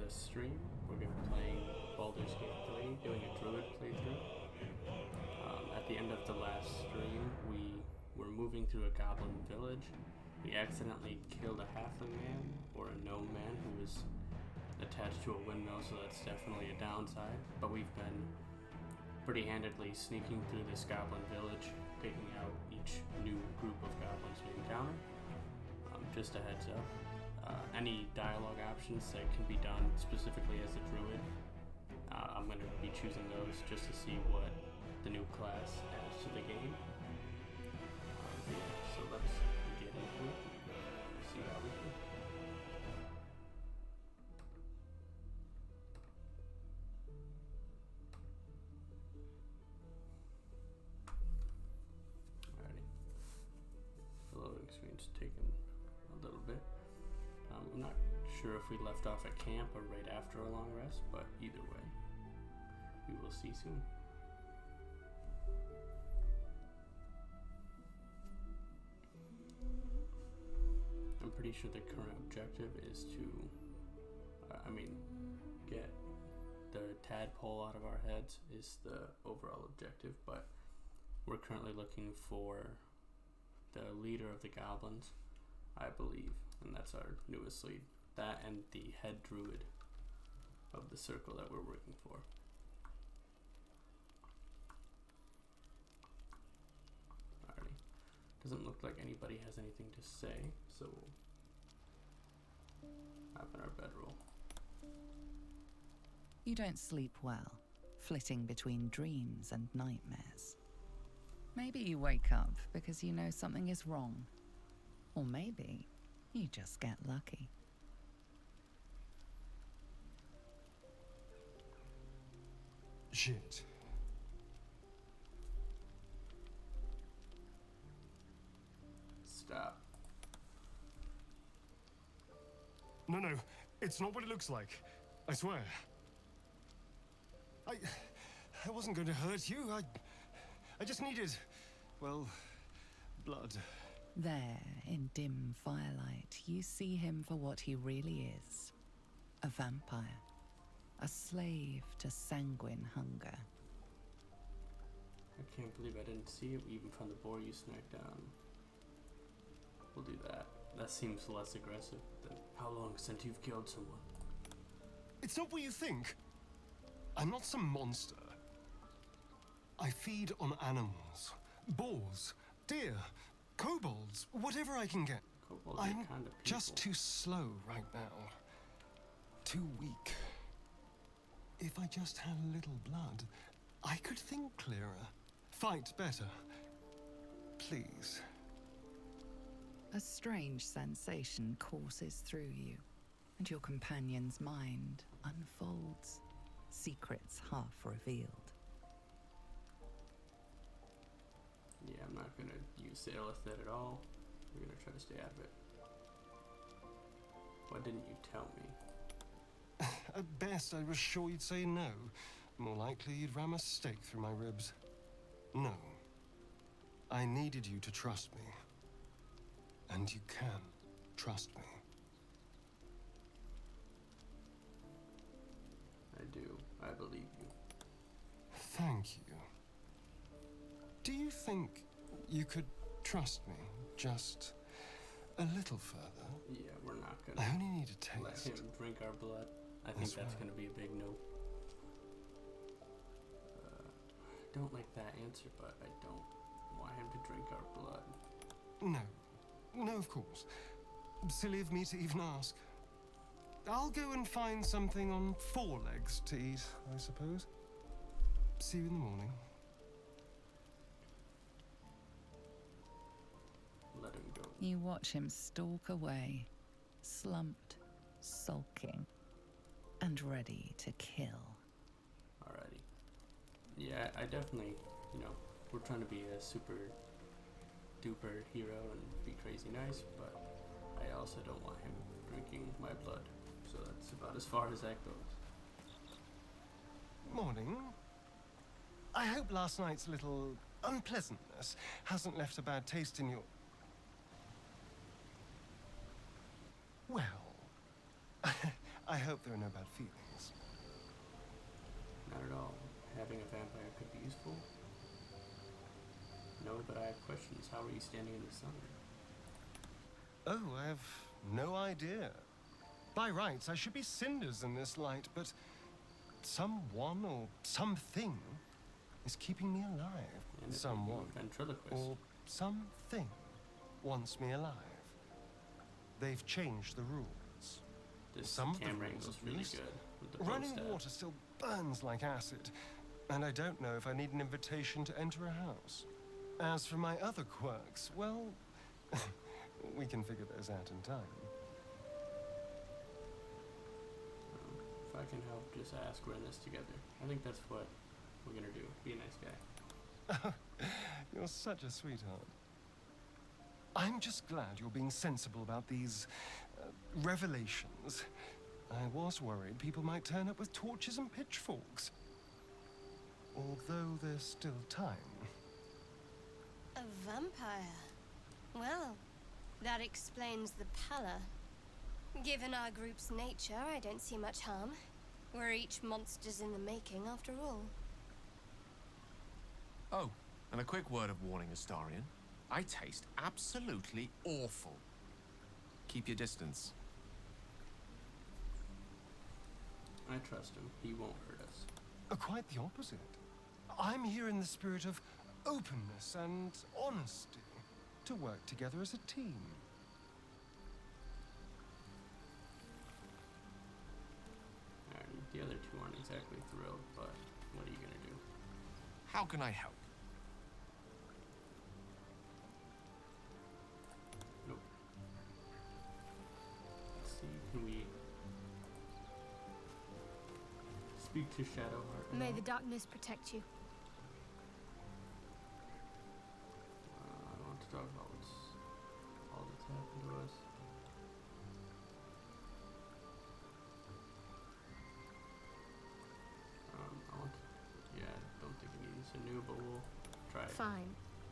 a stream. We're going to be playing Baldur's Gate 3, doing a Druid playthrough. At the end of the last stream, we were moving through a goblin village. We accidentally killed a halfling man, or a gnome man, who was attached to a windmill, so that's definitely a downside. But we've been pretty handedly sneaking through this goblin village, taking out each new group of goblins we encounter. Just a heads up. Any dialogue options that can be done specifically as a druid, I'm going to be choosing those just to see what the new class adds to the game. So let's get into it and see how we do. Alrighty. The loading screen's taking a little bit. I'm not sure if we left off at camp or right after a long rest, but either way, we will see soon. I'm pretty sure the current objective is to, get the tadpole out of our heads is the overall objective, but we're currently looking for the leader of the goblins, I believe, and that's our newest lead. That and the head druid of the circle that we're working for. Alrighty. Doesn't look like anybody has anything to say, so we'll hop in our bedroll. You don't sleep well, flitting between dreams and nightmares. Maybe you wake up because you know something is wrong. Or maybe you just get lucky. Shit. Stop. No, it's not what it looks like. I swear. I wasn't going to hurt you. I just needed, well, blood. There, in dim firelight, you see him for what he really is. A vampire. A slave to sanguine hunger. I can't believe I didn't see it even from the boar you snacked down. We'll do that. That seems less aggressive than how long since you've killed someone. It's not what you think. I'm not some monster. I feed on animals. Boars, deer, kobolds, whatever I can get. Kobolds are I'm kind of people. just too slow right now. Too weak. If I just had a little blood, I could think clearer. Fight better. Please. A strange sensation courses through you, and your companion's mind unfolds, secrets half revealed. Yeah, I'm not gonna use Sailethid at all. We're gonna try to stay out of it. Why didn't you tell me? At best, I was sure you'd say no. More likely, you'd ram a stake through my ribs. No. I needed you to trust me. And you can trust me. I do. I believe you. Thank you. Do you think you could trust me just a little further? Yeah, we're not I gonna only need a let taste. him drink our blood. I think that's right. gonna be a big no. I don't like that answer, but I don't want him to drink our blood. No, of course. Silly of me to even ask. I'll go and find something on 4 legs to eat, I suppose. See you in the morning. Let him go. You watch him stalk away, slumped, sulking, and ready to kill. Alrighty. Yeah, I definitely, we're trying to be a super duper hero and be crazy nice, but I also don't want him drinking my blood. So that's about as far as that goes. Morning. I hope last night's little unpleasantness hasn't left a bad taste in your... Well, I hope there are no bad feelings. Not at all. Having a vampire could be useful. No, but I have questions. How are you standing in the sun? Oh, I have no idea. By rights, I should be cinders in this light, but someone or something is keeping me alive. And if Someone you're a ventriloquist. or something wants me alive. They've changed the rules. This Some of the camera rules, angle's at really least. good with the Running post water still burns like acid, and I don't know if I need an invitation to enter a house. As for my other quirks, well, we can figure those out in time. If I can help, just ask. We're in this together. I think that's what we're gonna do. Be a nice guy. You're such a sweetheart. I'm just glad you're being sensible about these revelations. I was worried people might turn up with torches and pitchforks. Although there's still time. A vampire? Well, that explains the pallor. Given our group's nature, I don't see much harm. We're each monsters in the making, after all. Oh, and a quick word of warning, Astarion. I taste absolutely awful. Keep your distance. I trust him. He won't hurt us. Quite the opposite. I'm here in the spirit of openness and honesty to work together as a team. Alright, the other two aren't exactly thrilled, but what are you gonna do? How can I help? Nope. Let's see, can we speak to Shadowheart now? May the darkness protect you. I don't want to talk about what's all that's happened to us. I want to, yeah, I don't think it needs a new, but we'll try it. Fine.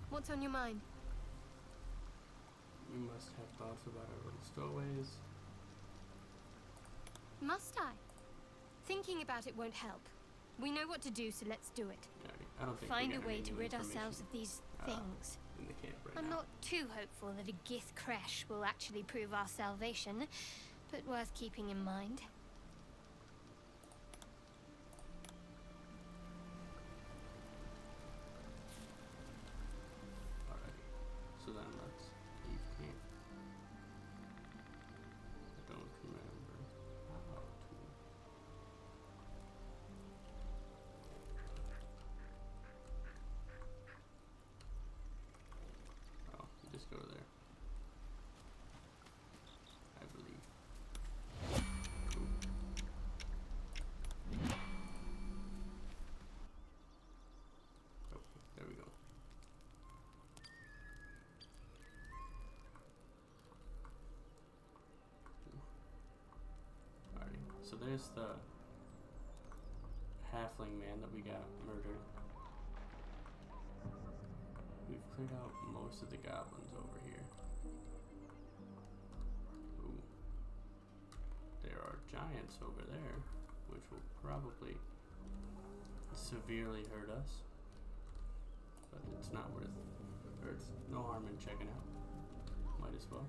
What's on your mind? We must have thoughts about our little stowaways. Must I? Thinking about it won't help. We know what to do, so let's do it. I don't think we Find got a way any to new rid information, ourselves of these things. in the camp right I'm now. not too hopeful that a Gith crash will actually prove our salvation, but worth keeping in mind. Alright, so then let's leave camp. I don't remember how to. Oh, you just go there. I believe. Ooh. Oh, there we go. Alright, so there's the halfling man that we got murdered. We've cleared out most of the goblins over here. Ooh. There are giants over there, which will probably severely hurt us. But it's not worth, or it's no harm in checking out. Might as well.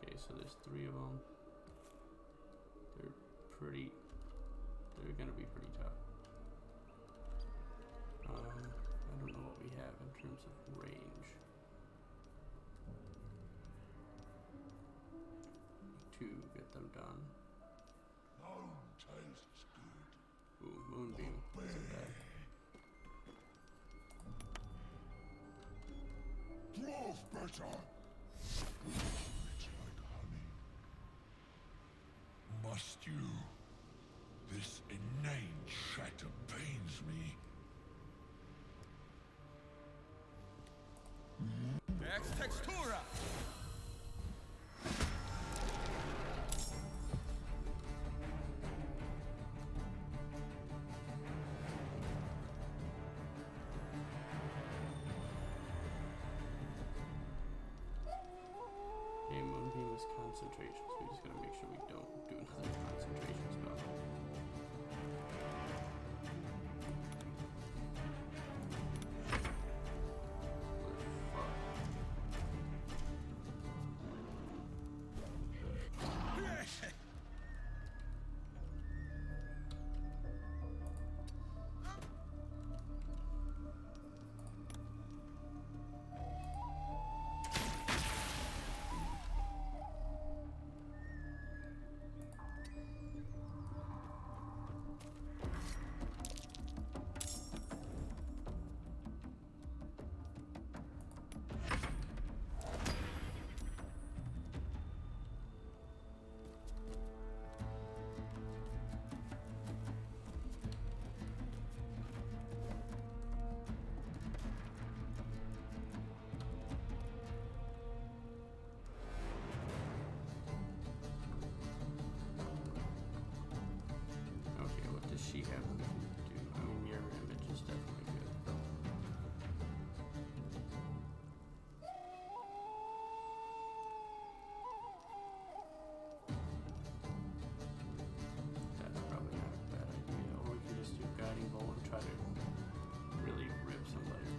Okay, so there's 3 of them. They're gonna be pretty tough. I don't know what we have in terms of range. To get them done. Bone tastes good. Ooh, moonbeam. Isn't bad. Dwarf better. It's like honey. Must you? This inane chatter pains me. Ex textura! us concentration, so we just gotta make sure we don't do another concentration spell. She have to do. I mean, mirror image is definitely good. That's probably not a bad idea. Or we could just do guiding bolt and try to really rip somebody.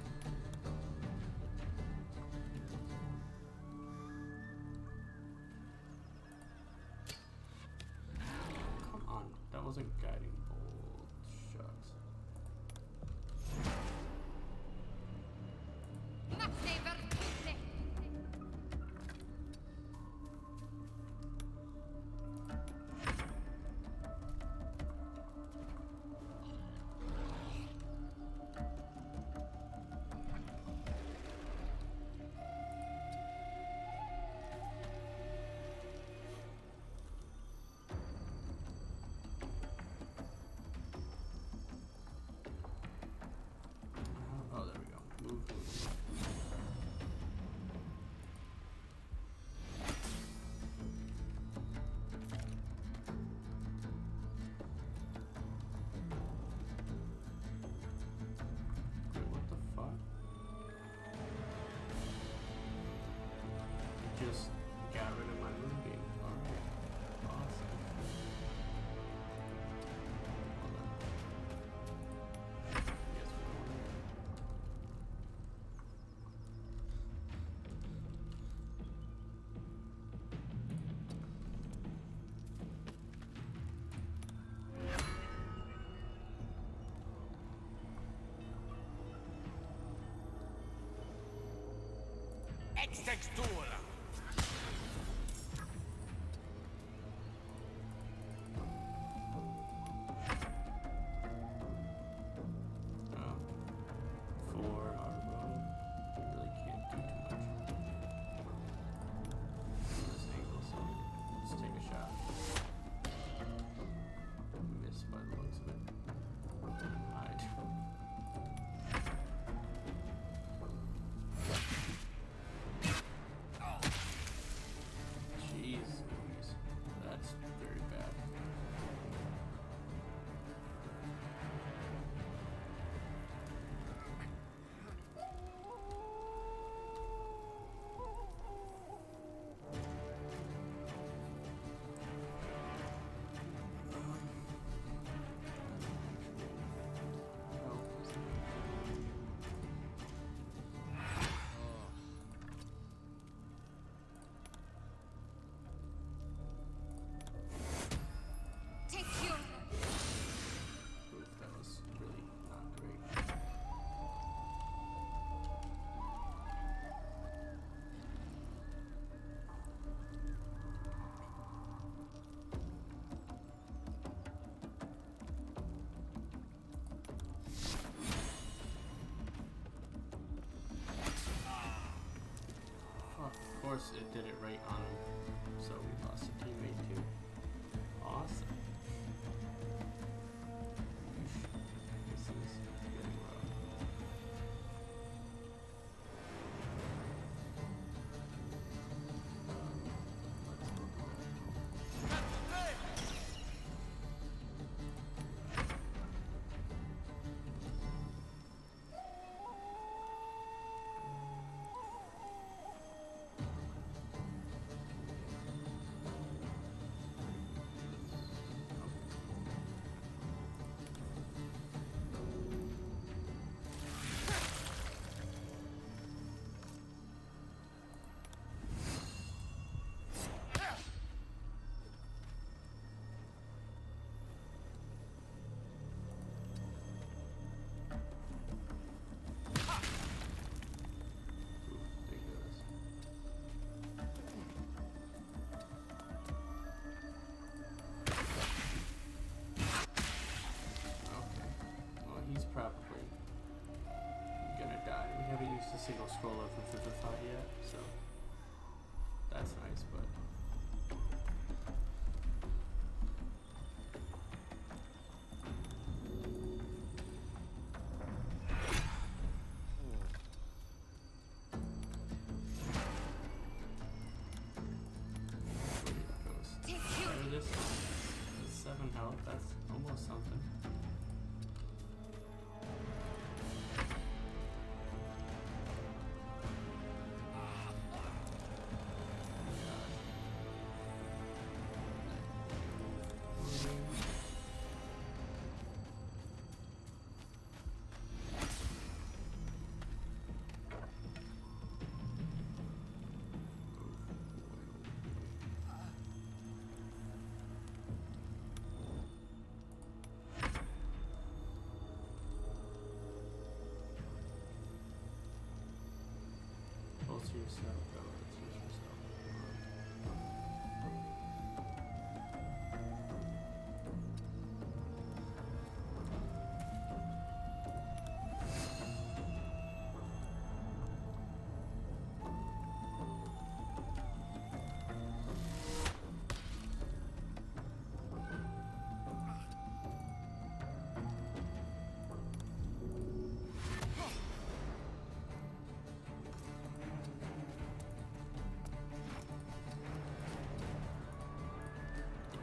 Come on, that wasn't guiding bolt. Oh, there we go. Move. Wait, what the fuck? Just got rid of my moonbeam. Alright. Awesome. Hold on. Yes, we don't want to. Ex-textura! For our row, we really can't do too much from this angle, so let's take a shot. Miss by the looks of it. Hide. Jeez Louise. That's very bad. Take your Oof, that was really not great. Fuck, of course it did it right on him. So we lost a teammate too. Awesome. This is getting rough. scroll of Revivify yet, so that's nice, but fire this. That's 7 health, that's almost something. Close to yourself, go, let's use yourself.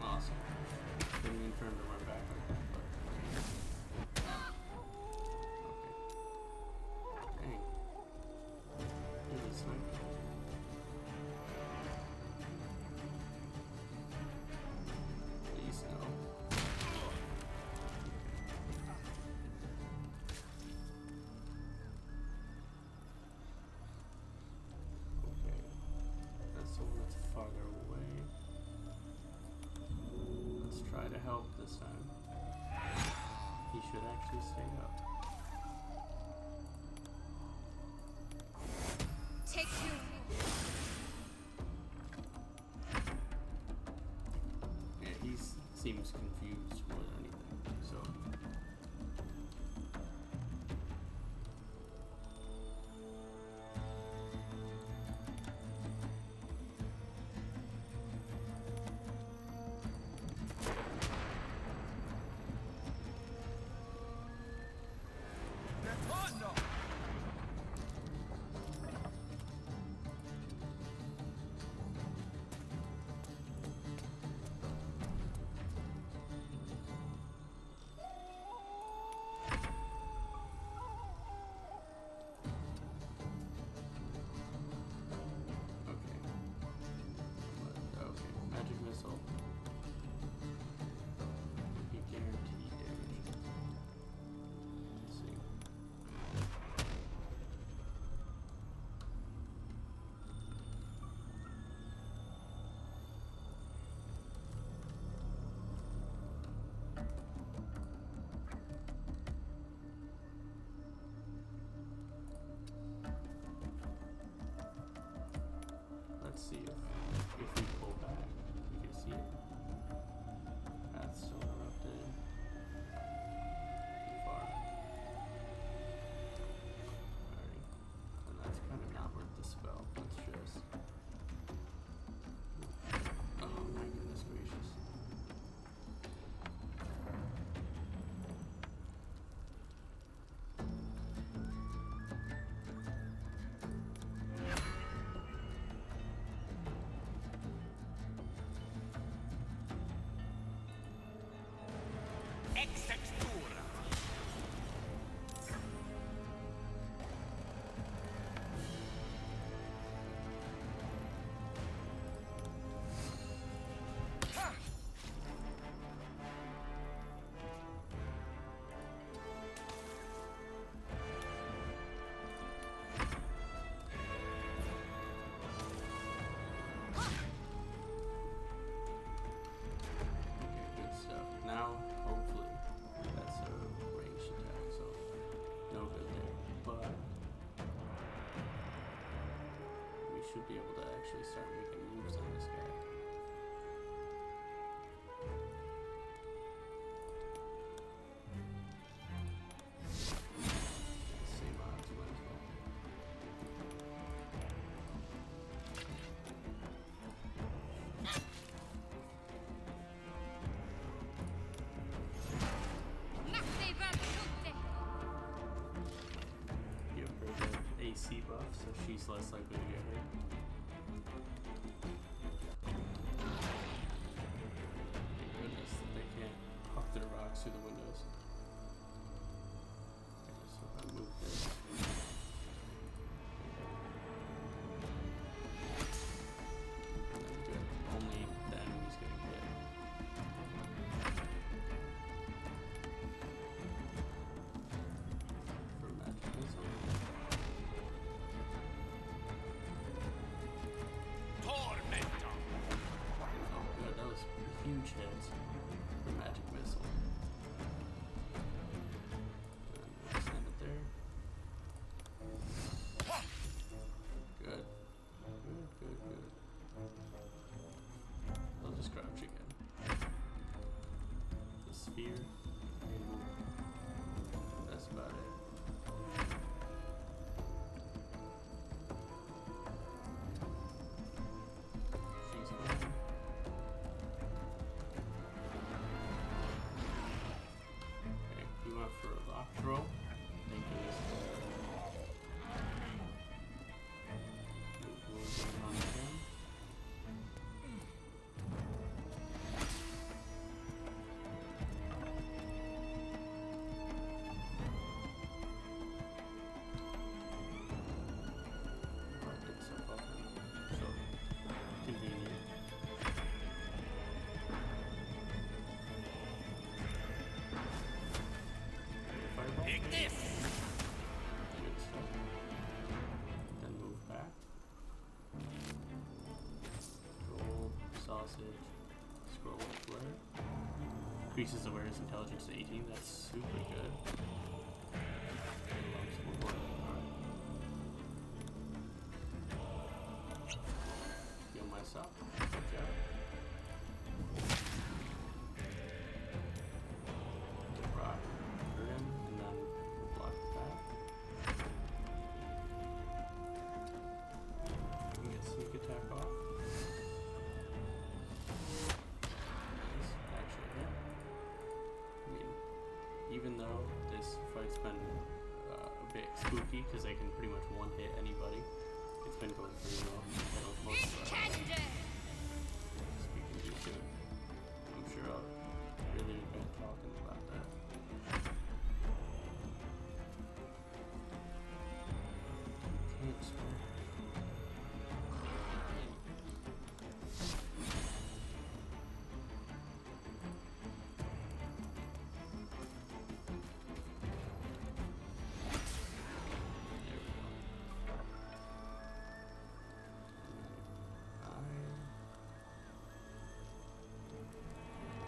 Awesome. Didn't mean for him to run back like that, but. Okay. Dang. He's a sniper. Please no. Okay. That's the one that's farther away. Let's try to help this time. He should actually stay up. Take two. Yeah, he seems confused more than anything, so. Okay, magic missile. You guarantee damage. Let's see. Let's see if we pull back, we can see it. Path's still erupted. Too far. Alrighty. And that's kind of not worth the spell. Let's just. Oh my goodness gracious. Extextura. Okay, good stuff. Now, hopefully, that's a ranged attack, so no good there. But we should be able to actually start making moves on this guy. Same odds, might as well. gonna get hurt. Thank goodness that they can't huck their rocks through the windows. Okay, so if I move this. And then good. Only then he's gonna get. For magic missile. Tormenta! Oh good, that was huge hits for magic missile. And we'll send it there. Good. Good. I'll just crouch again. The sphere. That's about it. She's fine. Okay, you went for a lock throw. Thinking this is we'll get on again. Park itself up and so convenient. Fireball. Ignis! Good stuff. Then move back. Gold, sausage, scroll flare. Increases awareness intelligence to 18. That's super good. Loves woodwork. Alright. Heal myself. Good job. Rock her in, and then we'll block that. We can get sneak attack off. Nice, actually hit. I mean, even though this fight's been a bit spooky because they can pretty much one-hit anybody, it's been going pretty well. I don't most speaking too soon. I'm sure I'll really regret talking about that. Can't scroll. There we go.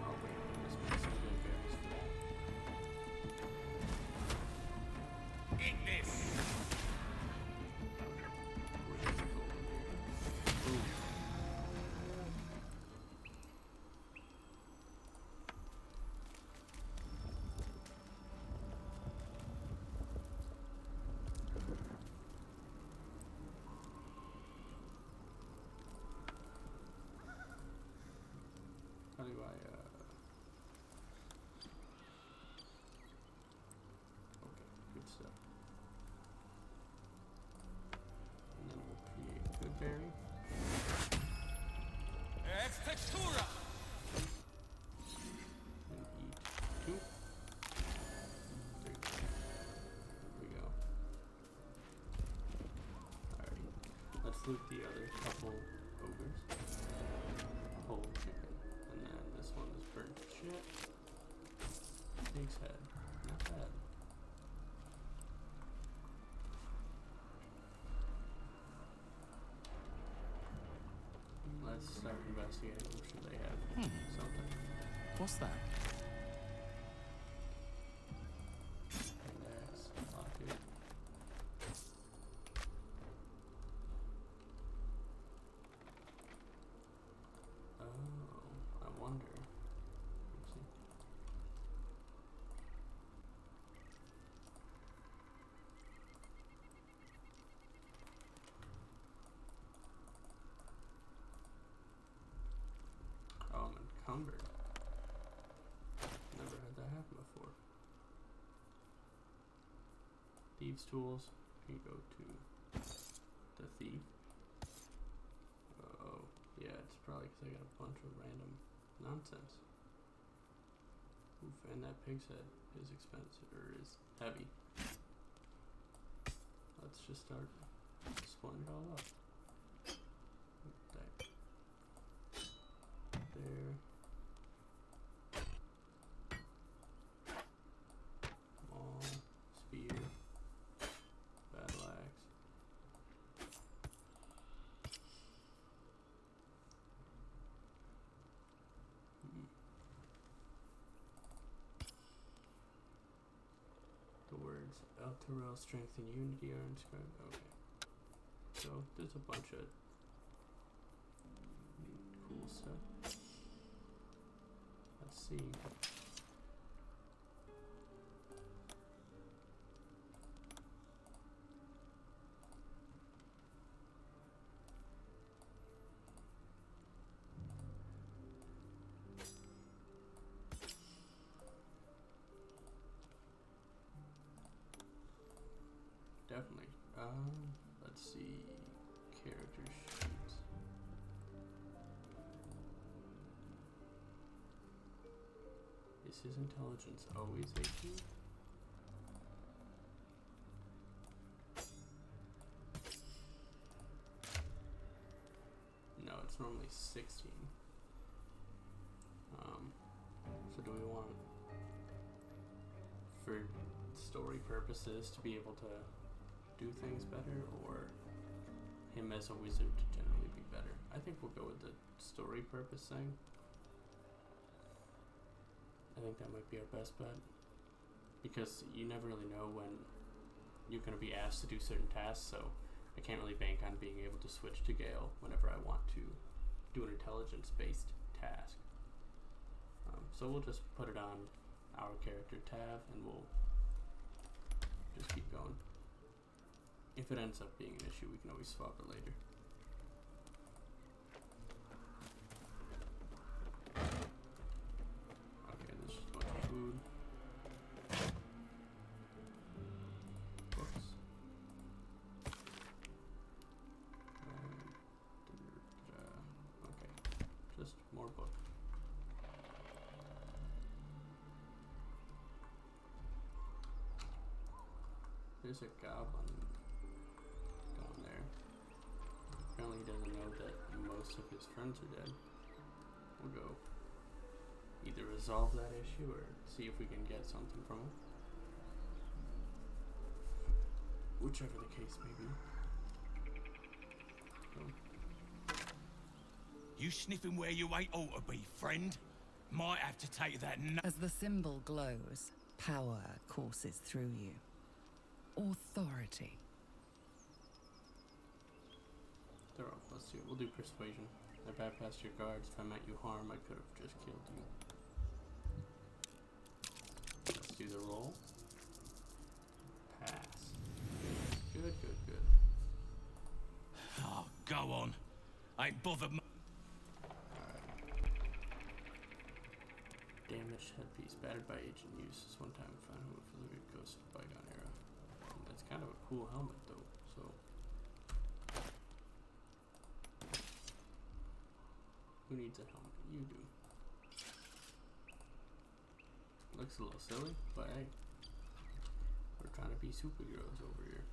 Oh wait, this makes some good berries for that. Ignis! We're gonna go in here. Ooh. How do I, okay, good stuff. And then we'll create good berry. Ex textura! And eat two. There we go. Alrighty. Let's loot the other couple ogres. Whole chicken. And then this one is burnt to shit. Pig's head. Not bad. Let's start investigating. I'm sure they have something. What's that? Index, pocket. Oh, I wonder. Oopsie. Oh, I'm encumbered. Never had that happen before. Thieves' tools. You go to The thief. Oh, yeah, it's probably because I got a bunch of random nonsense. Oof, and that pig's head is expensive, or is heavy. Let's just start splitting it all up. There. Maul, spear, battle axe. The words Elturel, strength and unity are inscribed. Okay. So there's a bunch of cool stuff. Let's see. Definitely. Let's see. Character sheets. Is his intelligence always 18? No, it's normally 16. So do we want, for story purposes, to be able to do things better, or him as a wizard to generally be better? I think we'll go with the story purpose thing. I think that might be our best bet, because you never really know when you're going to be asked to do certain tasks, so I can't really bank on being able to switch to Gale whenever I want to do an intelligence-based task. So we'll just put it on our character tab, and we'll just keep going. If it ends up being an issue, we can always swap it later. Okay, this is a bunch of food. Books. Okay, just more books. There's a goblin down there. Apparently he doesn't know that most of his friends are dead. We'll go either resolve that issue or see if we can get something from him. Whichever the case may be. So. You sniffing where you ain't ought to be, friend? Might have to take that As the symbol glows, power courses through you. Authority. They're all +2. We'll do persuasion. I bypassed your guards. If I meant you harm, I could have just killed you. Let's do the roll. Pass. Good, good, good. Oh, go on. Ain't bothered. Damaged headpiece. Battered by agent use. This one time found who would feel like a ghost of bygone era. That's kind of a cool helmet though, so. Who needs a helmet? You do. Looks a little silly, but hey. We're trying to be superheroes over here.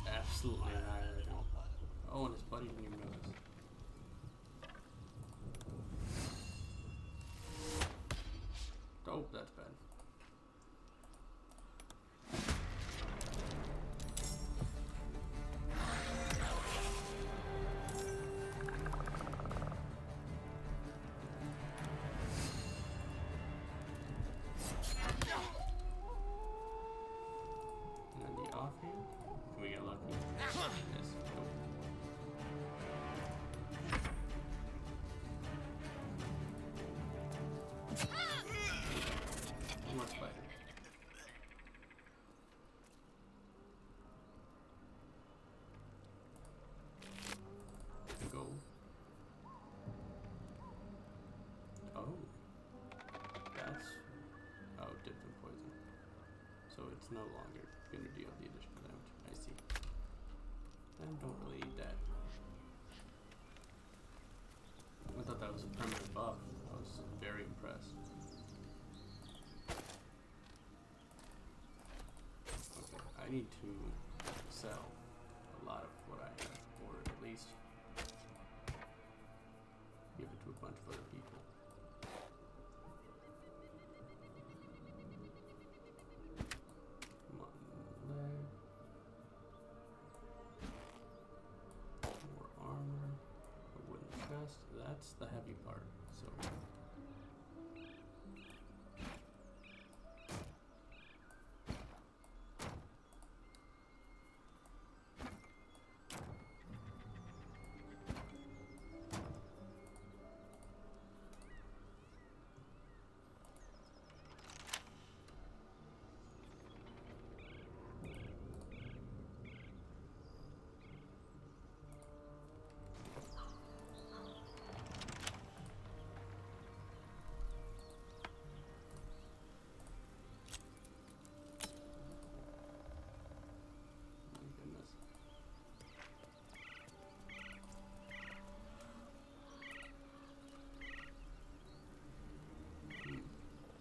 Absolutely not. It's no longer going to deal the additional damage. I see. I don't really need that. I thought that was a permanent buff. I was very impressed. Okay, I need to sell a lot of what I have, or at least give it to a bunch of other people. Come on, leg. More armor. A wooden chest. That's the heavy part. So.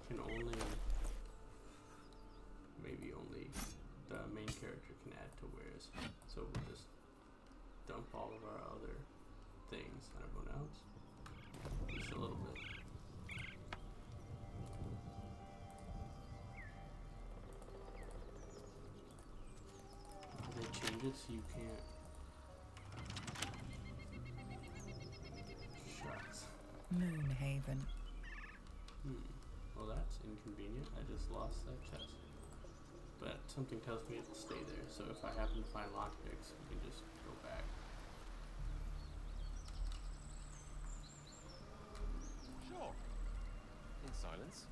Can only, maybe only the main character can add to wares. So we'll just dump all of our other things on everyone else. Just a little bit. They change it so you can't. Shucks. Moonhaven. Well, that's inconvenient. I just lost that chest. But something tells me it'll stay there, so if I happen to find lockpicks, we can just go back. Sure. In silence.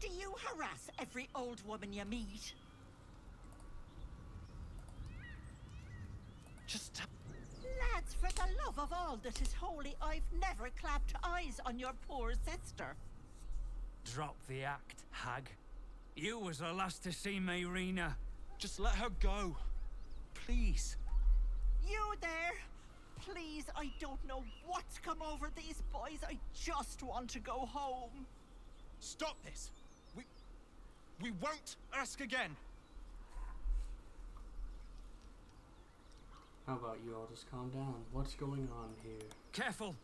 Do you harass every old woman you meet? Just Lads, for the love of all that is holy, I've never clapped eyes on your poor sister. Drop the act, hag. You was the last to see Mayrina. just let her go. Please. You there? Please, I don't know what's come over these boys. I just want to go home. Stop this. We won't ask again. How about you all just calm down? What's going on here? Careful!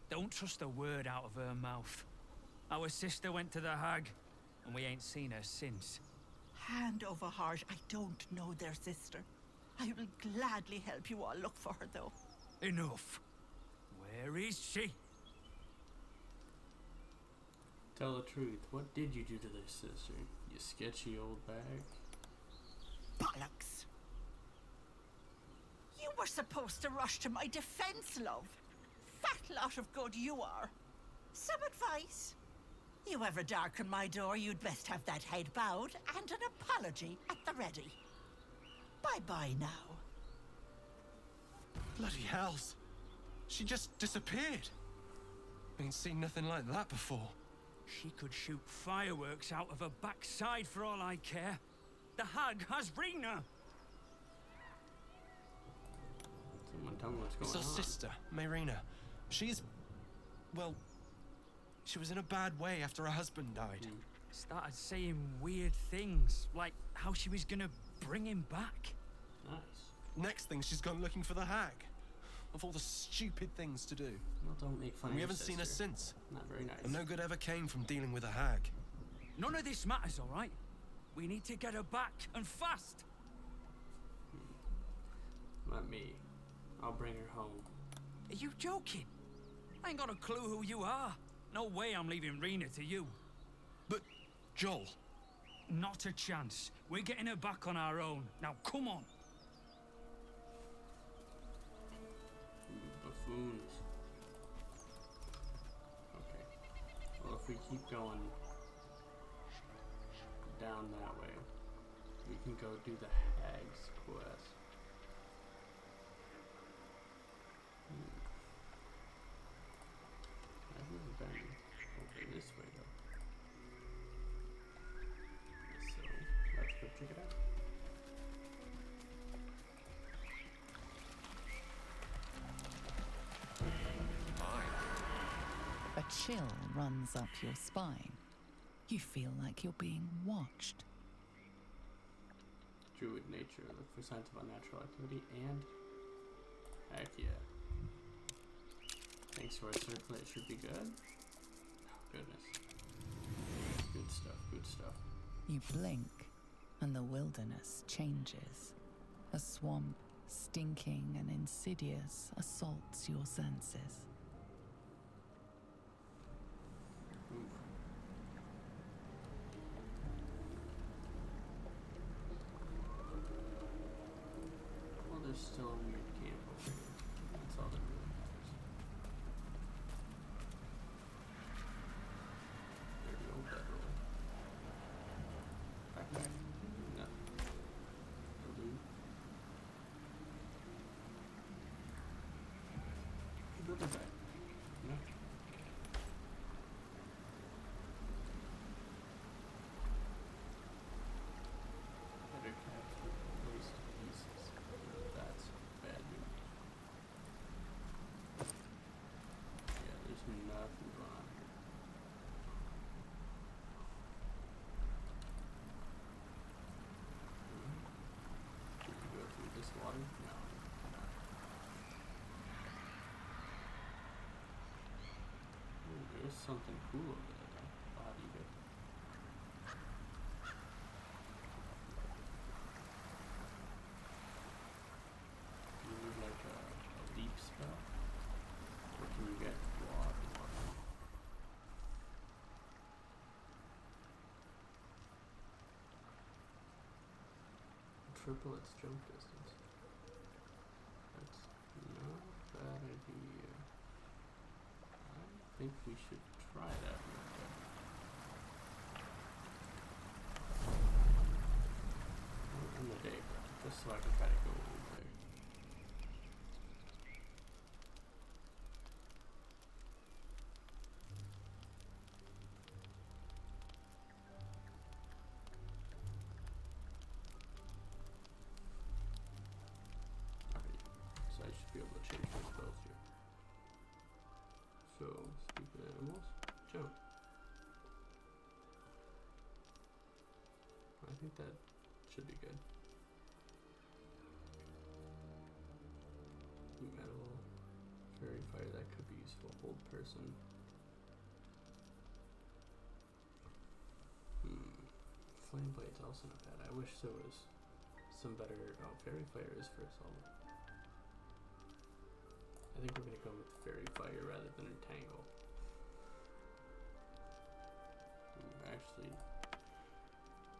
Don't trust a word out of her mouth. Our sister went to the hag, and we ain't seen her since. Hand over heart, I don't know their sister. I will gladly help you all look for her, though. Enough. Where is she? Tell the truth. What did you do to this sister? You sketchy old bag? Bollocks! You were supposed to rush to my defense, love. Fat lot of good you are. Some advice? You ever darken my door, you'd best have that head bowed and an apology at the ready. Bye-bye now. Bloody hells. She just disappeared. Ain't seen nothing like that before. She could shoot fireworks out of her backside for all I care. The hag has Rena. Someone tell me what's going It's our on. sister, Mayrina. She's... well... she was in a bad way after her husband died. Started saying weird things, like how she was gonna bring him back. Nice. Next thing, she's gone looking for the hag. Of all the stupid things to do. Well, don't make fun And we of your haven't seen her sister. since. Not very nice. And no good ever came from dealing with a hag. None of this matters, all right? We need to get her back, and fast. Let me. I'll bring her home. Are you joking? I ain't got a clue who you are. No way I'm leaving Rena to you. But, Joel... Not a chance. We're getting her back on our own. Now, come on. Buffoons. Okay. Well, if we keep going... down that way. We can go do the Hag's quest. I've never been over this way though. So let's go check it out. A chill runs up your spine. You feel like you're being watched. Druid nature. Look for signs of unnatural activity and heck yeah. Thanks to our circlet, it should be good. Oh goodness. Good stuff, good stuff. You blink, and the wilderness changes. A swamp, stinking and insidious, assaults your senses. Well, there's still a weird camp over here. That's all that really matters. There we go, bedroll. Backpack. Nothing. No loot. Another bag. No. Better capture waste pieces. That's bad news. Yeah, there's nothing going on here. Can you go through this water? No. Ooh, there's something cool over there though. Body bit. Do you need like a leap spell? Or can you get water? Triple its jump distance. That's not a bad idea. I think we should try that real quick. In the day, just so I can try to go over there. Alright, so I should be able to change my spells here. So, stupid animals, jump. I think that should be good. Metal, fairy fire, that could be useful. Hold person. Flame blade's also not bad. I wish there was some better. Oh, fairy fire is for assault. I think we're gonna go with fairy fire rather than entangle. Actually,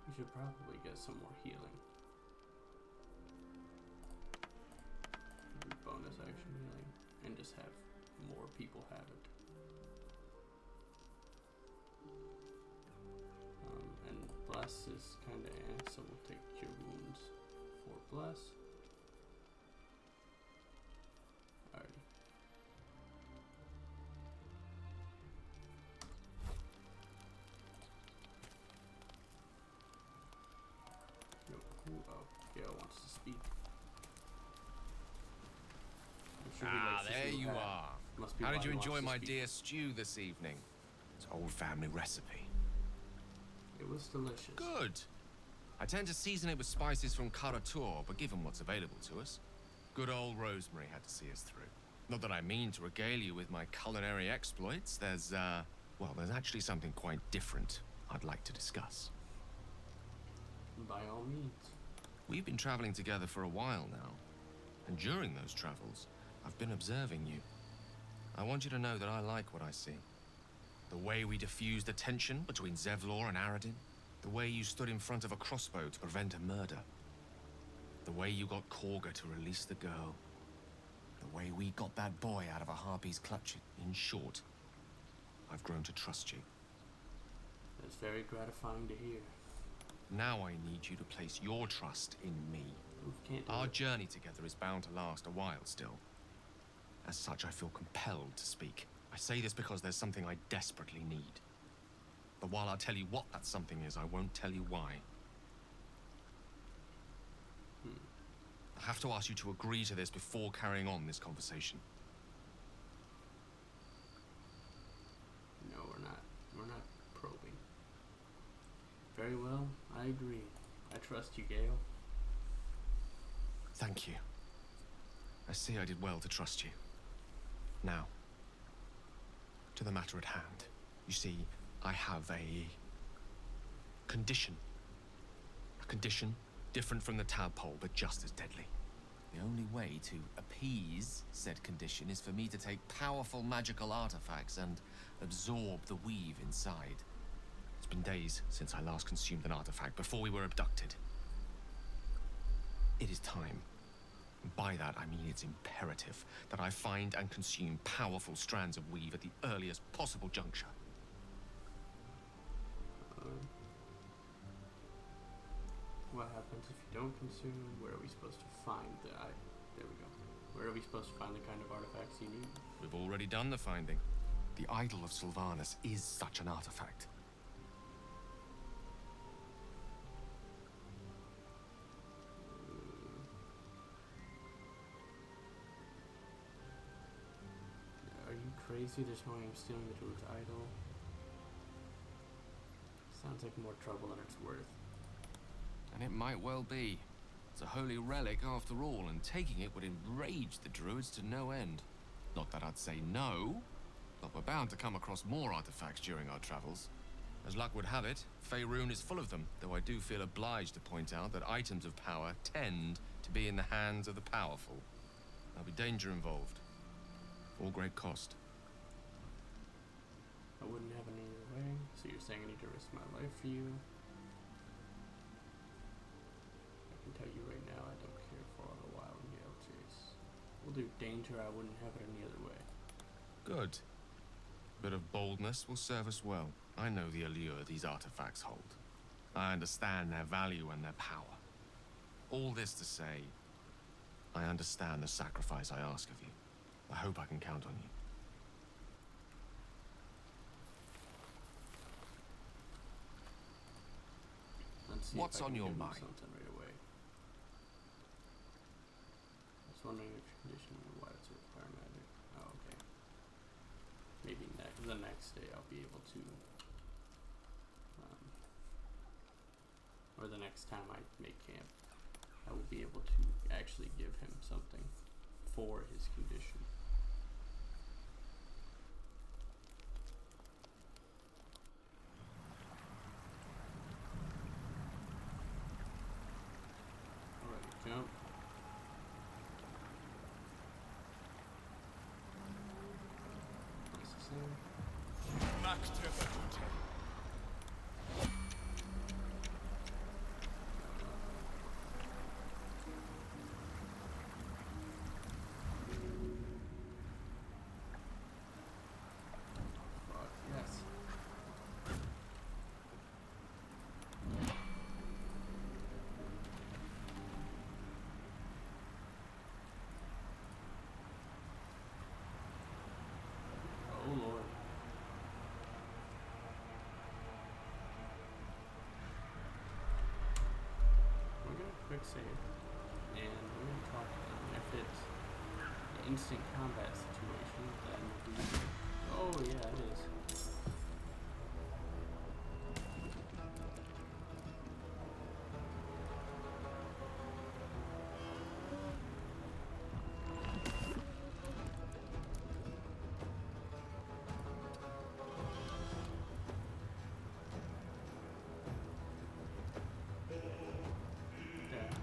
we should probably get some more healing. Do bonus action healing and just have more people have it. And bless is kind of so we'll take cure wounds for bless. Alrighty. Oh, Gale wants to speak. I'm sure he Ah, likes this there new you hat. are. Must be How why did you he wants enjoy to my speak. dear stew this evening? It's an old family recipe. It was delicious. Good. I tend to season it with spices from Karator, but given what's available to us, good old Rosemary had to see us through. Not that I mean to regale you with my culinary exploits. There's actually something quite different I'd like to discuss. By all means. We've been traveling together for a while now, and during those travels, I've been observing you. I want you to know that I like what I see. The way we diffused the tension between Zevlor and Aradin. The way you stood in front of a crossbow to prevent a murder. The way you got Korga to release the girl. The way we got that boy out of a harpy's clutches. In short, I've grown to trust you. It's very gratifying to hear. Now I need you to place your trust in me. Oof, can't do Our it. journey together is bound to last a while still. As such, I feel compelled to speak. I say this because there's something I desperately need. But while I'll tell you what that something is, I won't tell you why. I have to ask you to agree to this before carrying on this conversation. No, we're not. We're not probing. Very well, I agree. I trust you, Gale. Thank you. I see I did well to trust you. Now, to the matter at hand. You see, I have a condition. A condition different from the tadpole, but just as deadly. The only way to appease said condition is for me to take powerful magical artifacts and absorb the weave inside. It's been days since I last consumed an artifact, before we were abducted. It is time. And by that, I mean it's imperative that I find and consume powerful strands of weave at the earliest possible juncture. What happens if you don't consume? Where are we supposed to find the... there we go. Where are we supposed to find the kind of artifacts you need? We've already done the finding. The Idol of Sylvanas is such an artifact. Are you crazy? There's no way I'm stealing the Druid's idol. Sounds like more trouble than it's worth. And it might well be. It's a holy relic after all, and taking it would enrage the Druids to no end. Not that I'd say no, but we're bound to come across more artifacts during our travels. As luck would have it, Faerun is full of them, though I do feel obliged to point out that items of power tend to be in the hands of the powerful. There'll be danger involved, or great cost. I wouldn't have it any other way, so you're saying I need to risk my life for you? I can tell you right now, I don't care for the wild gale chase. We'll do danger, I wouldn't have it any other way. Good. A bit of boldness will serve us well. I know the allure these artifacts hold. I understand their value and their power. All this to say, I understand the sacrifice I ask of you. I hope I can count on you. Let's see What's if I on can your give him mind? something right away. I was wondering if your condition and why it's a require magic. Oh, okay. Maybe the next day I'll be able to, or the next time I make camp, I will be able to actually give him something for his condition. Alright, jump. Necessary. Fuck, yes. Oh lord. We're gonna quick save, and we're gonna talk to them. If it's an instant combat situation, then we... Oh yeah, it is. Dash.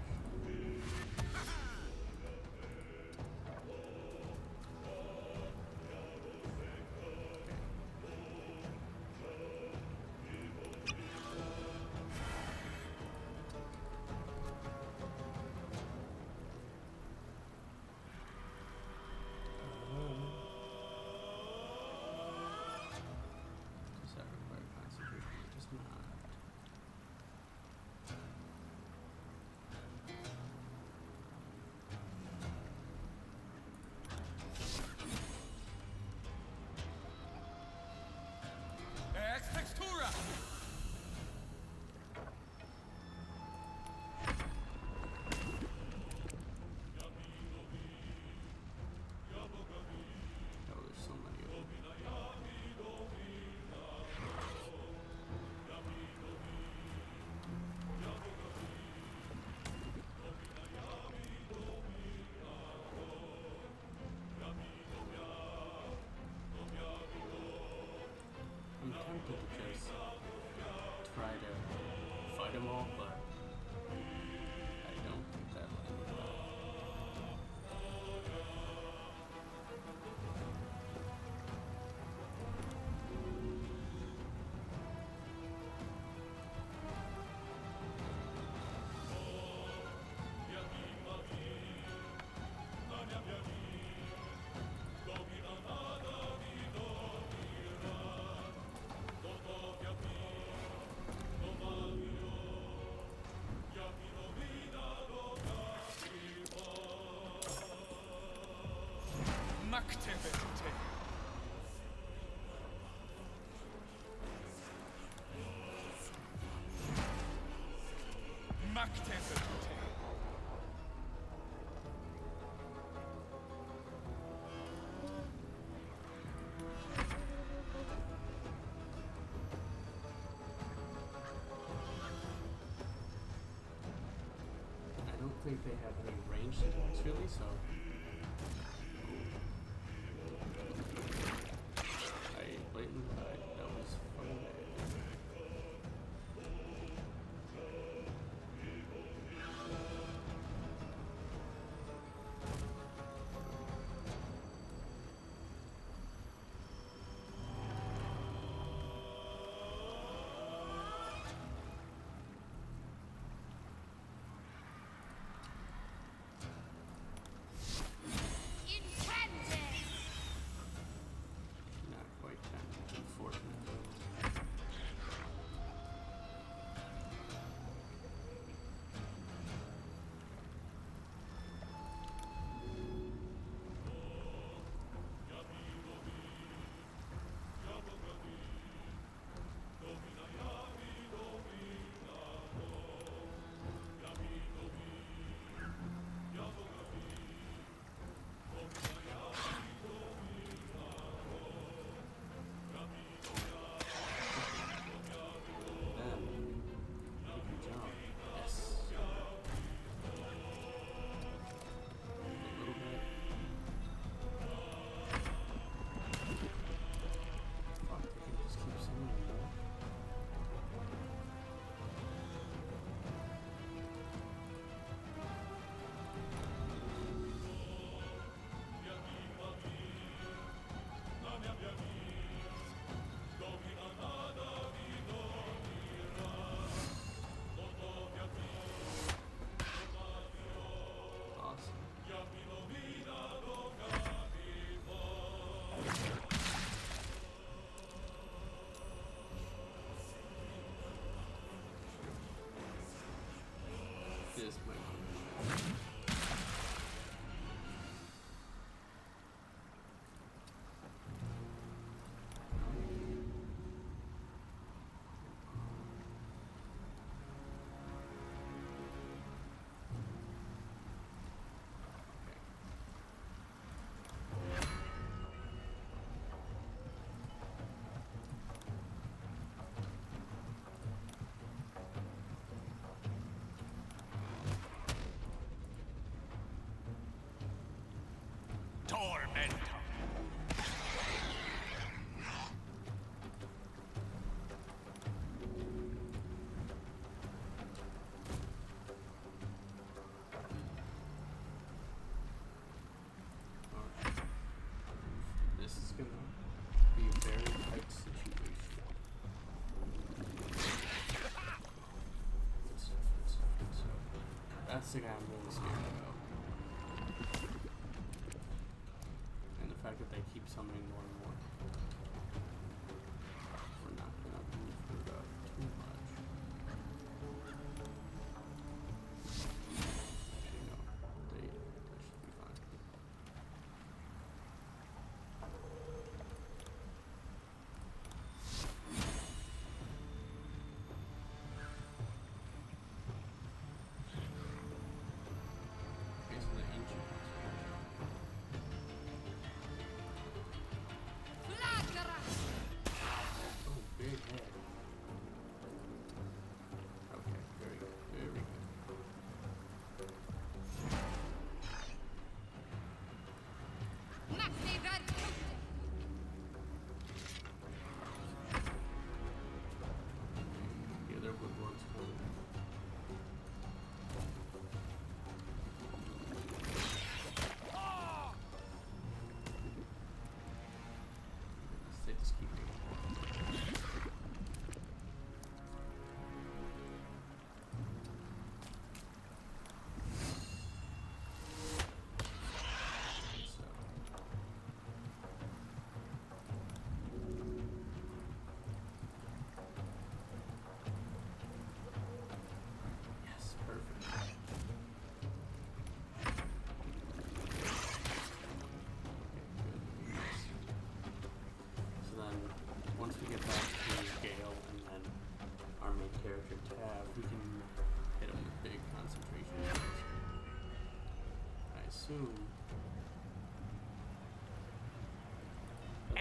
tempted to just try to fight them all, but I don't think that will end well. Activity. Activity. I don't think they have any ranged attacks really, so I blatantly died. That was fucking bad. Not quite 10, unfortunately. Good job. Yes. A little bit. Fuck, they can just keep summoning more. Awesome. This might be Tormentor. alright. This is gonna be a very tight situation. Good stuff, good stuff, good stuff. That's the guy I'm really scared about. And the fact that they keep summoning more and more. We're not gonna move her up too much. Actually, no. That should be fine. Okay, so the ancient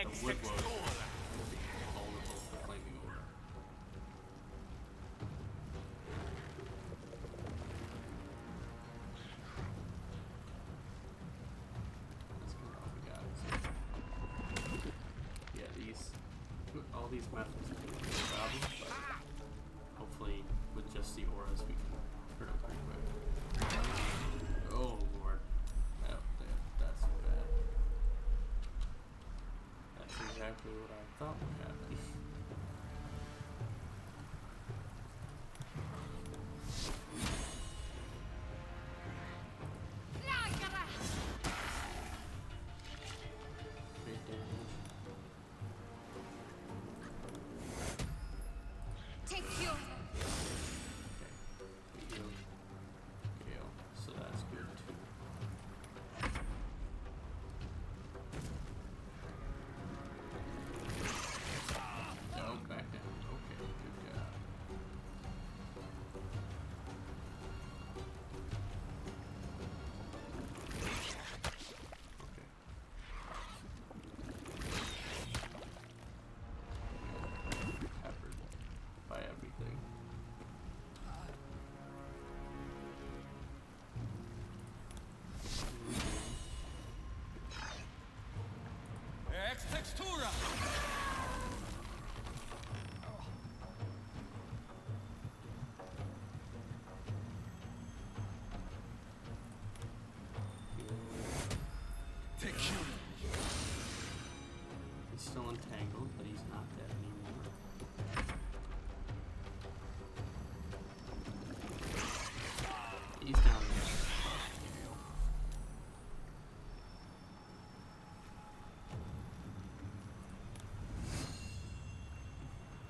the wood will be vulnerable to flaming aura. That's kind of all we got. So, yeah, all these methods are going to be a problem, but hopefully with just the auras we can turn them pretty quick. Oh lord. That's bad. That's exactly what I thought would happen. Big damage. Take you. Okay. Gale. So that's good too. No, back down. Okay, good job. Okay. Peppered by everything. Ex textura! He's still entangled, but he's not dead anymore. He's down there.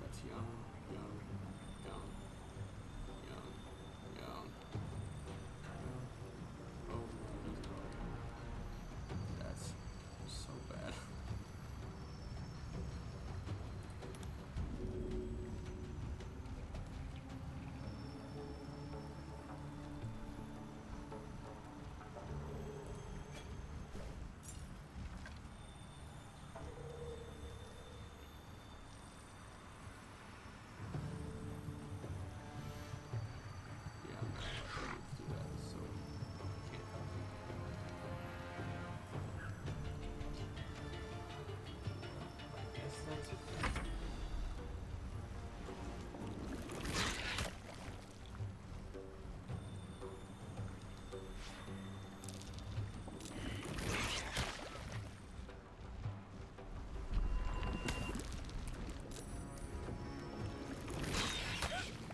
That's young, young, young, young, young. Oh, man, he's broken. That's so bad. Yeah, I'm not ready to do that, so can't help it. I guess that's okay.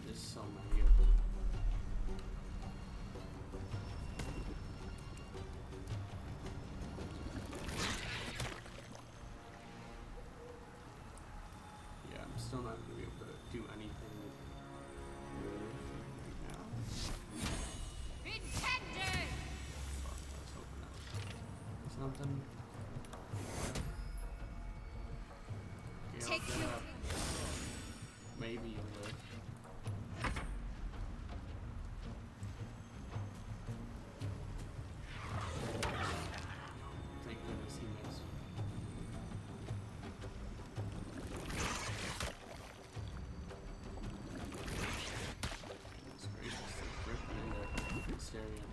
There's so many of them. Yeah, I'm still not gonna be able to do anything with right now. Intended. Fuck, I was hoping that was something. Gale, Take get you. up. Maybe you'll live. Thank goodness he missed. Goodness gracious, they're ripping into hysteria.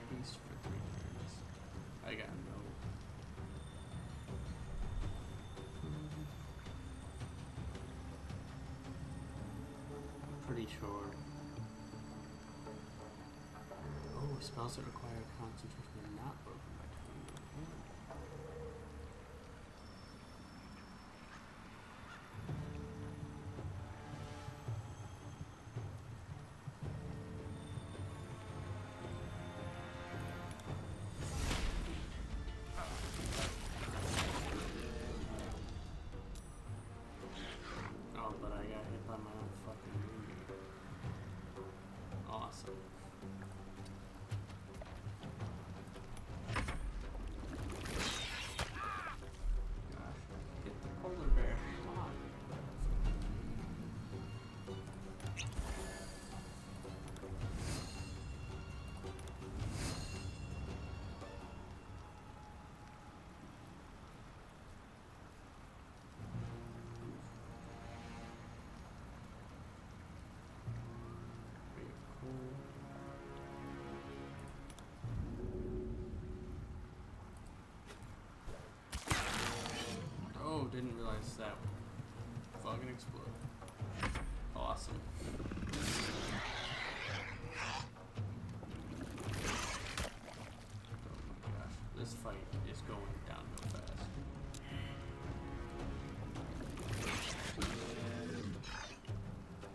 Haste for 3 turns. I got no. Pretty sure. Oh, spells that require concentration are not broken by 20. Oh, but I got hit by my own fucking roommate. Awesome. Oh, didn't realize that fucking explode. Awesome. Oh my gosh, this fight is going downhill fast.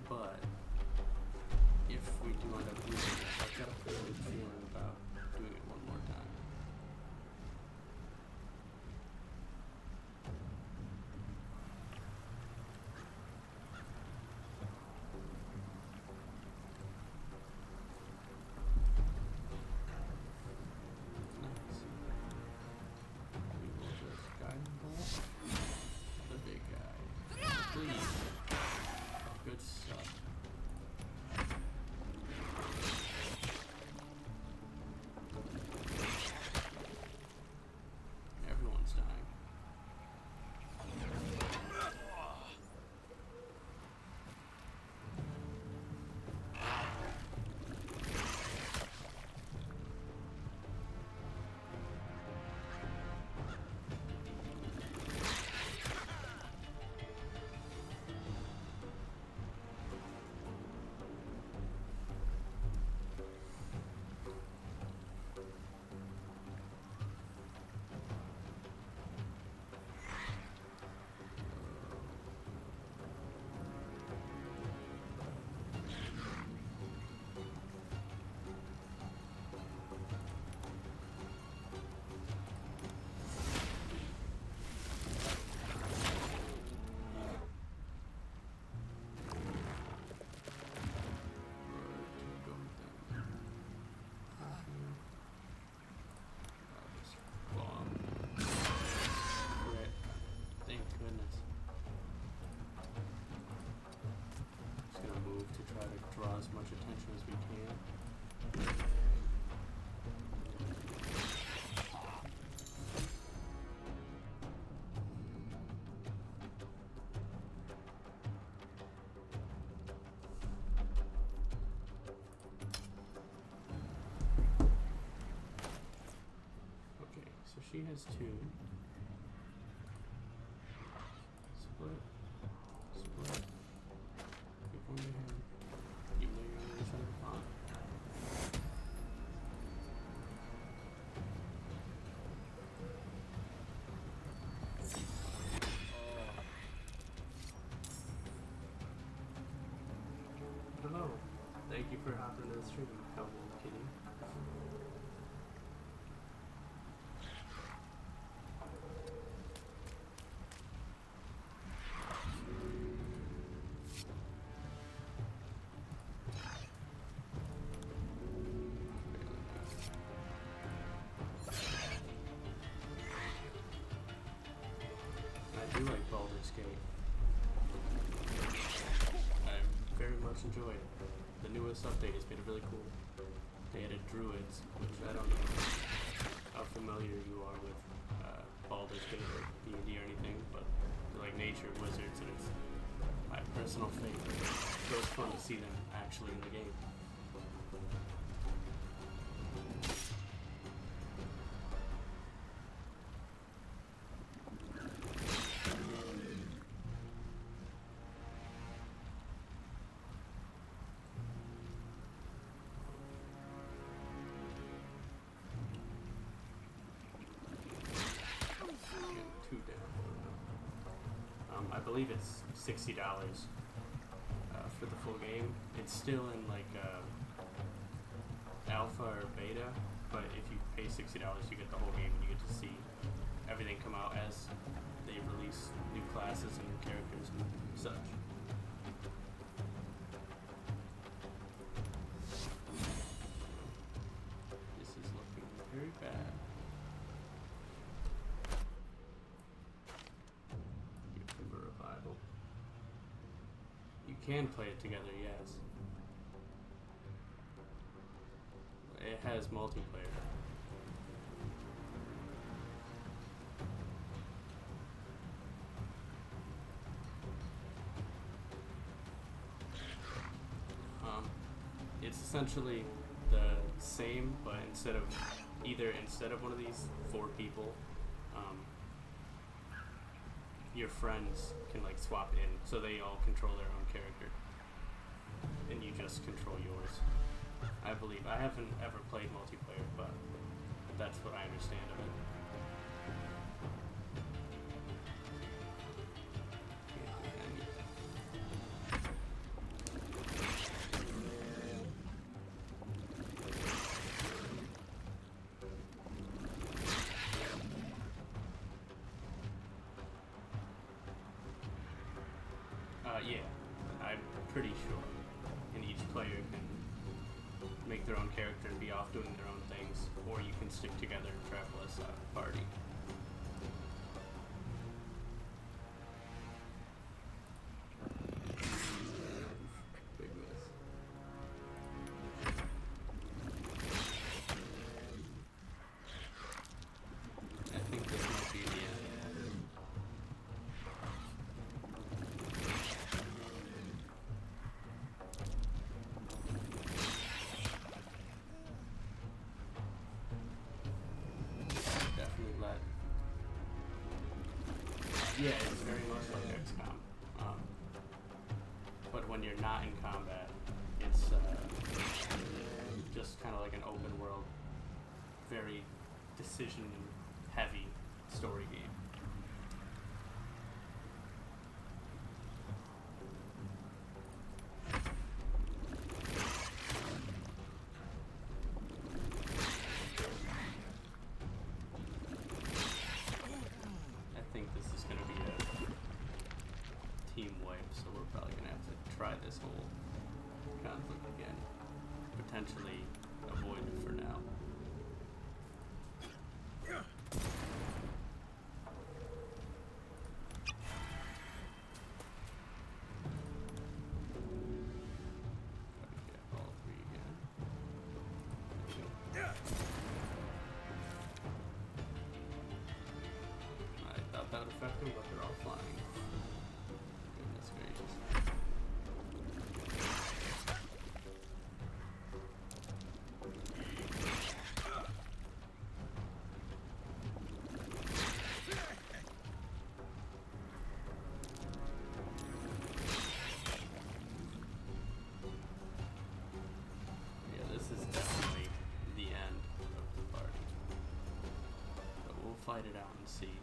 But if we do end up losing this, I've got a pretty good feeling about doing it one more time. Nice. We will just guiding bolt the big guy. Please. Good stuff. Everyone's dying. Thank goodness. Just gonna move to try to draw as much attention as we can. Okay, so she has two. Split. Split. Give one to him. Even though you're on the other side of the pond. Hello. Thank you for hopping into the stream. Hello, kitty. I do like Baldur's Gate. I very much enjoyed it. The newest update has been really cool. They added Druids, which I don't know how familiar you are with Baldur's Gate or D&D or anything, but they're like nature wizards, and it's my personal favorite. So it's fun to see them actually in the game. Two down. I believe it's $60 for the full game. It's still in like alpha or beta, but if you pay $60, you get the whole game and you get to see everything come out as they release new classes and new characters and such. This is looking very bad. Revival. You can play it together, yes. It has multiplayer. It's essentially the same, but instead of one of these 4 people, your friends can like swap in, so they all control their own character, and you just control yours. I believe. I haven't ever played multiplayer, but that's what I understand of it. Yeah, I'm pretty sure. And each player can make their own character and be off doing their own things, or you can stick together and travel as a party. Big miss. I think this might be the end. Yeah, it's very much like XCOM. But when you're not in combat, it's just kind of like an open world, very decision heavy story game. I think this is going to be a team wipe, so we're probably going to have to try this whole conflict again. Potentially avoid it for now. Gotta get all three again. I thought that would affect them, but they're all flying. Goodness gracious. Yeah, this is definitely the end of the party. But we'll fight it out and see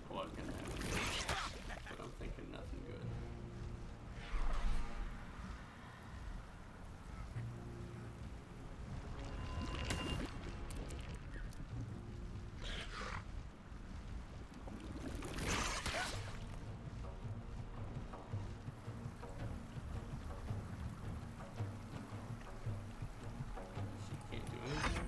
what can happen. But I'm thinking nothing good. She can't do anything.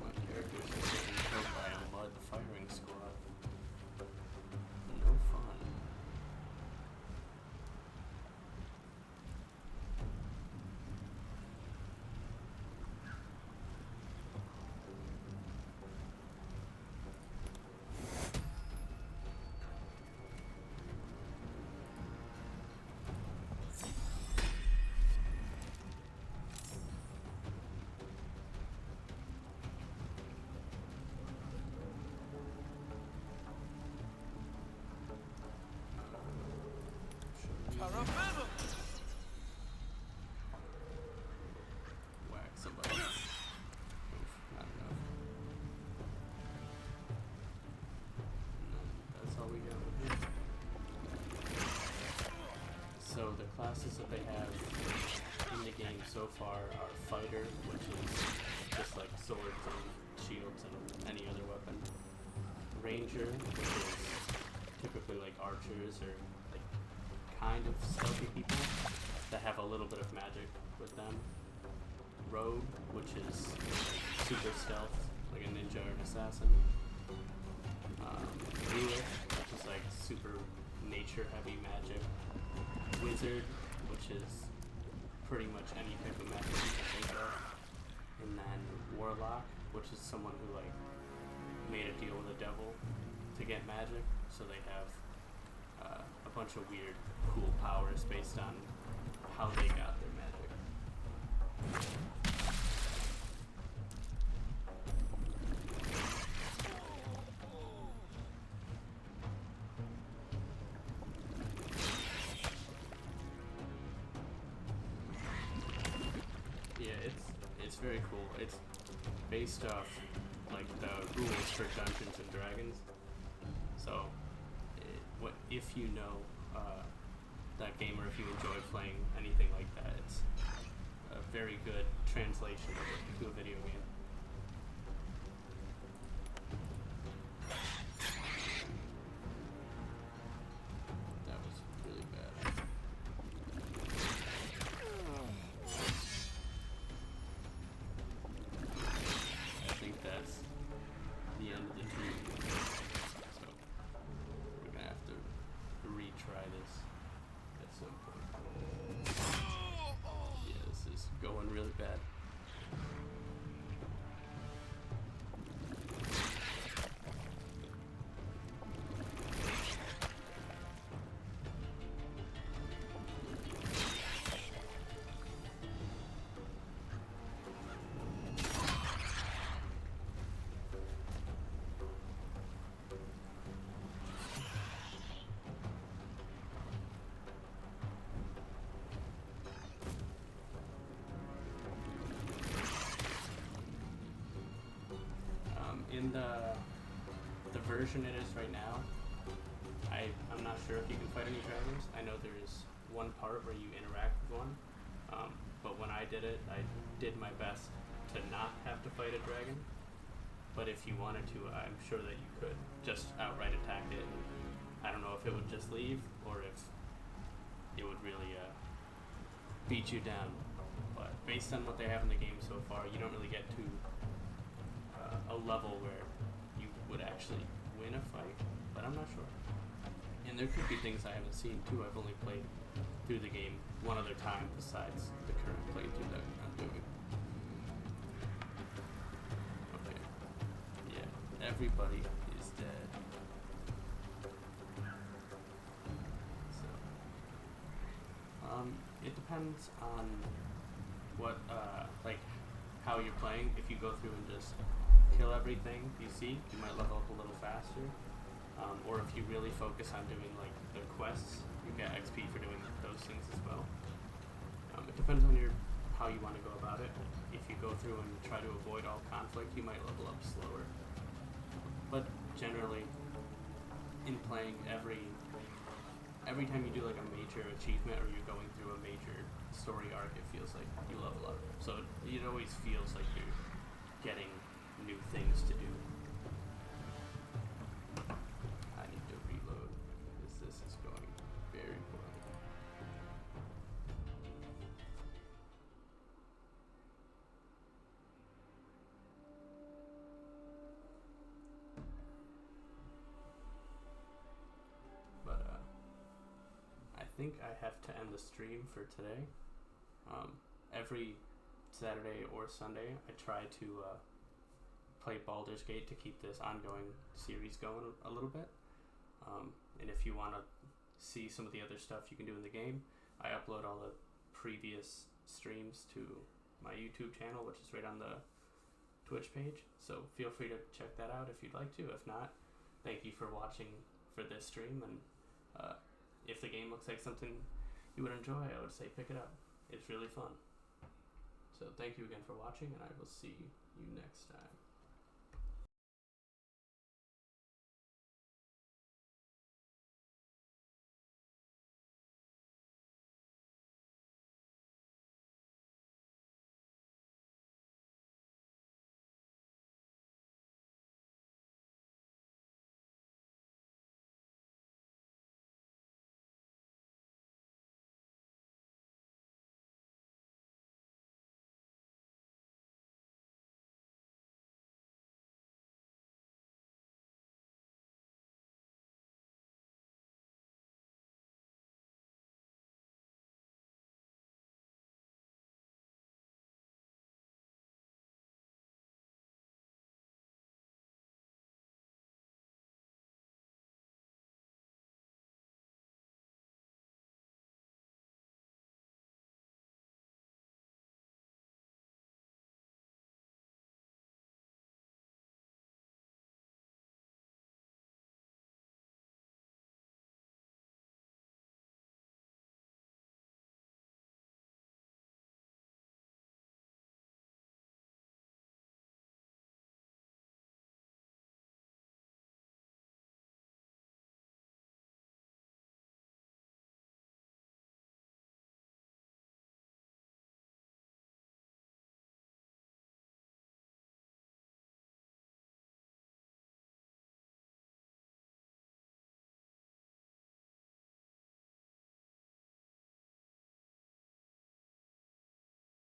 My character's just getting killed by a mud firing squad. No fun. Whack somebody. Oof, not enough. No, that's all we got with it. So the classes that they have in the game so far are fighter, which is just like swords and shields and any other weapon. Ranger, which is typically like archers or like kind of stealthy people that have a little bit of magic with them. Rogue, which is super stealth, like a ninja or an assassin. Druid, which is like super nature heavy magic. Wizard, which is pretty much any type of magic you can think of. And then Warlock, which is someone who like made a deal with the devil to get magic, so they have a bunch of weird, cool powers based on how they got It's very cool. It's based off like the rules for Dungeons and Dragons. So, what if you know that game, or if you enjoy playing anything like that, it's a very good translation of it to a video game. That was really bad. I think that's the end of the dream. So we're gonna have to retry this at some point. Yeah, this is going really bad. In the version it is right now, I'm not sure if you can fight any dragons. I know there is one part where you interact with one, but when I did it, I did my best to not have to fight a dragon. But if you wanted to, I'm sure that you could just outright attack it. And I don't know if it would just leave or if it would really beat you down. But based on what they have in the game so far, you don't really get to a level where you would actually win a fight, but I'm not sure. And there could be things I haven't seen too. I've only played through the game one other time besides the current playthrough that I'm doing. Okay. Yeah, everybody is dead. So, it depends on what, like, how you're playing. If you go through and just kill everything you see, you might level up a little faster. Or if you really focus on doing like the quests, you get XP for doing those things as well. It depends on how you want to go about it. If you go through and try to avoid all conflict, you might level up slower. But generally, in playing every time you do like a major achievement or you're going through a major story arc, it feels like you level up. So it always feels like you're getting new things to do. I need to reload because this is going very poorly. But I think I have to end the stream for today. Every Saturday or Sunday I try to play Baldur's Gate to keep this ongoing series going a little bit. And if you want to see some of the other stuff you can do in the game, I upload all the previous streams to my YouTube channel, which is right on the Twitch page. So feel free to check that out if you'd like to. If not, thank you for watching for this stream. And if the game looks like something you would enjoy, I would say pick it up. It's really fun. So thank you again for watching, and I will see you next time.